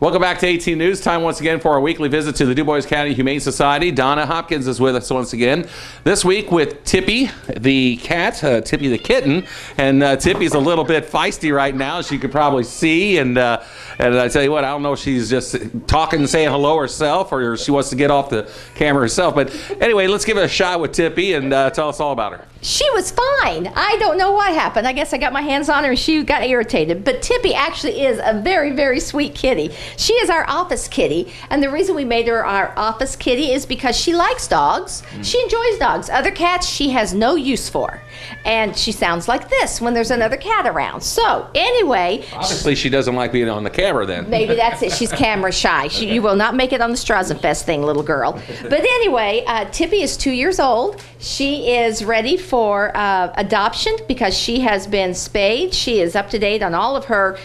Welcome back to 18 News. Time once again for our weekly visit to the Dubois County Humane Society. Donna Hopkins is with us once again. This week with Tippy, the cat, Tippy the kitten. And Tippy's a little bit feisty right now, as you could probably see. And I tell you what, I don't know if she's just talking and saying hello herself or she wants to get off the camera herself. But anyway, let's give it a shot with Tippy and tell us all about her. She was fine. I don't know what happened. I guess I got my hands on her and she got irritated. But Tippy actually is a very, very sweet kitty. She is our office kitty. And the reason we made her our office kitty is because she likes dogs. She enjoys dogs. Other cats she has no use for. And she sounds like this when there's another cat around. So anyway. Obviously she doesn't like being on the camera then. Maybe that's it. She's camera shy. You will not make it on the Strazenfest thing, little girl. But anyway, Tippy is 2 years old. She is ready for adoption because she has been spayed. She is up to date on all of her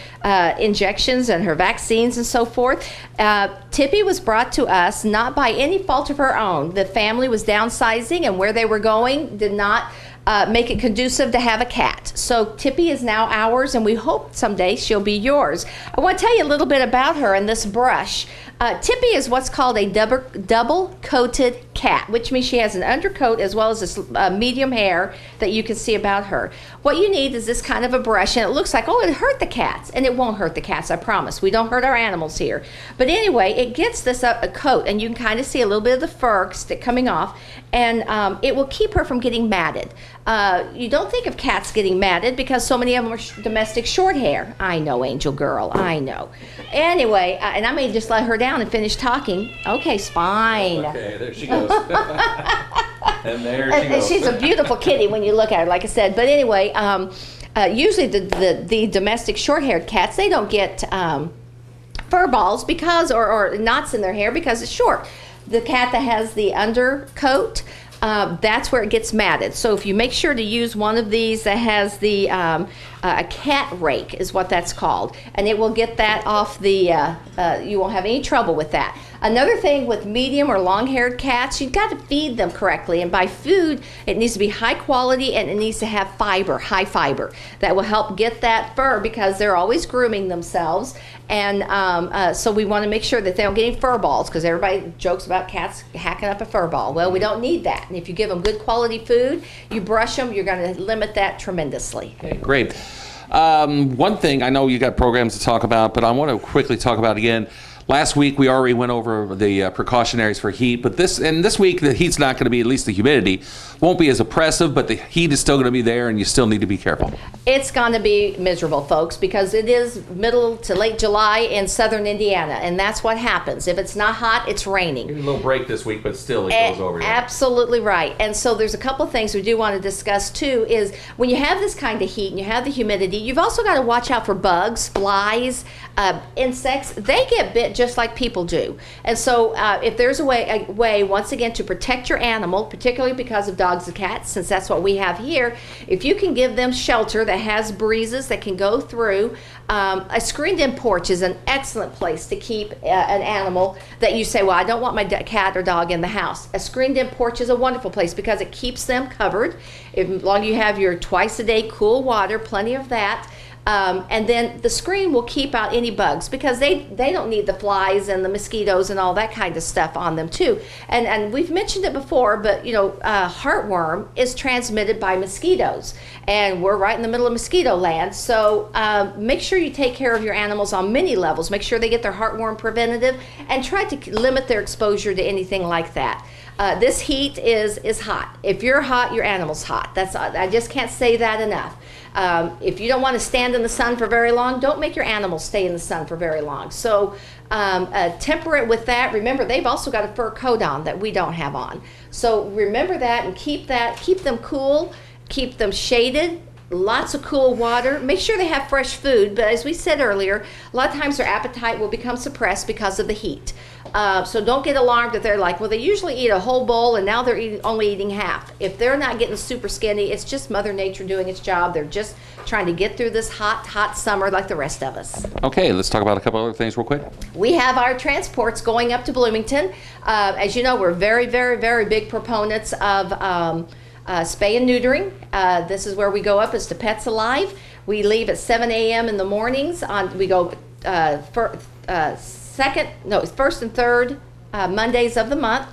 injections and her vaccines and so forth. Tippy was brought to us not by any fault of her own. The family was downsizing and where they were going did not make it conducive to have a cat. So Tippy is now ours and we hope someday she'll be yours. I want to tell you a little bit about her and this brush. Tippy is what's called a double-coated cat, which means she has an undercoat as well as this medium hair that you can see about her. What you need is this kind of a brush, and it looks like, oh, it hurt the cats, and it won't hurt the cats, I promise. We don't hurt our animals here. But anyway, it gets this a coat, and you can kind of see a little bit of the fur coming off, and it will keep her from getting matted. You don't think of cats getting matted because so many of them are domestic short hair. I know, Angel Girl, I know. Anyway, and I may just let her down and finish talking. Okay, fine. Okay, there she goes. And there she goes. She's a beautiful kitty when you look at her, like I said. But anyway, usually the domestic short-haired cats, they don't get fur balls because, or knots in their hair because it's short. The cat that has the undercoat, that's where it gets matted. So if you make sure to use one of these that has the a cat rake is what that's called, and it will get that off the you won't have any trouble with that. Another thing with medium or long-haired cats, you've got to feed them correctly, and by food it needs to be high quality and it needs to have fiber, high fiber, that will help get that fur because they're always grooming themselves. And so we want to make sure that they don't get any fur balls because everybody jokes about cats hacking up a fur ball. Well, we don't need that. And if you give them good quality food, you brush them, you're going to limit that tremendously. Okay, great. One thing, I know you got programs to talk about, but I want to quickly talk about again. Last week we already went over the precautionaries for heat, but this week the heat's not going to be, at least the humidity won't be as oppressive, but the heat is still going to be there and you still need to be careful. It's going to be miserable, folks, because it is middle to late July in southern Indiana, and that's what happens. If it's not hot, it's raining. A little break this week, but still it goes over. Absolutely right. And so there's a couple things we do want to discuss too, is when you have this kind of heat and you have the humidity, you've also got to watch out for bugs, flies, insects. They get bit just like people do. And so if there's a way, once again, to protect your animal, particularly because of dogs and cats, since that's what we have here, if you can give them shelter that has breezes that can go through, a screened-in porch is an excellent place to keep an animal that you say, well, I don't want my cat or dog in the house. A screened-in porch is a wonderful place because it keeps them covered. As long as you have your twice-a-day cool water, plenty of that. And then the screen will keep out any bugs because they don't need the flies and the mosquitoes and all that kind of stuff on them too. And we've mentioned it before, but you know, heartworm is transmitted by mosquitoes, and we're right in the middle of mosquito land. So make sure you take care of your animals on many levels. Make sure they get their heartworm preventative and try to limit their exposure to anything like that. This heat is hot. If you're hot, your animal's hot. I just can't say that enough. If you don't want to stand in the sun for very long, don't make your animals stay in the sun for very long. So temper it with that. Remember, they've also got a fur coat on that we don't have on. So remember that and keep them cool, keep them shaded. Lots of cool water. Make sure they have fresh food, but as we said earlier, a lot of times their appetite will become suppressed because of the heat. So don't get alarmed if they're like, well, they usually eat a whole bowl and now they're only eating half. If they're not getting super skinny, it's just Mother Nature doing its job. They're just trying to get through this hot summer like the rest of us. Okay, let's talk about a couple other things real quick. We have our transports going up to Bloomington. As you know, we're very, very, very big proponents of spay and neutering. This is where we go up, is to Pets Alive. We leave at 7 a.m. in the mornings. We go first and third Mondays of the month.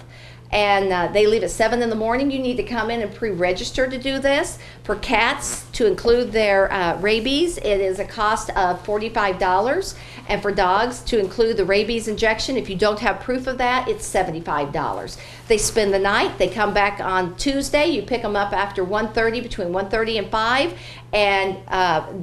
And they leave at 7 in the morning. You need to come in and pre-register to do this. For cats, to include their rabies, it is a cost of $45. And for dogs, to include the rabies injection, if you don't have proof of that, it's $75. They spend the night. They come back on Tuesday. You pick them up after 1:30, between 1:30 and 5. And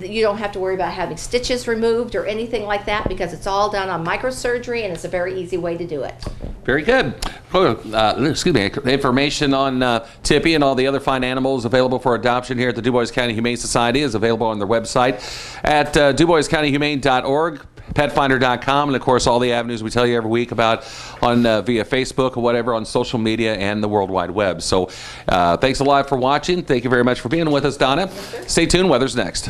you don't have to worry about having stitches removed or anything like that, because it's all done on microsurgery, and it's a very easy way to do it. Very good. Excuse me. Information on Tippy and all the other fine animals available for adoption here at the Dubois County Humane Society is available on their website at DuboisCountyHumane.org, petfinder.com, and of course all the avenues we tell you every week about on via Facebook or whatever, on social media and the World Wide Web. So thanks a lot for watching. Thank you very much for being with us, Donna. Stay tuned. Weather's next.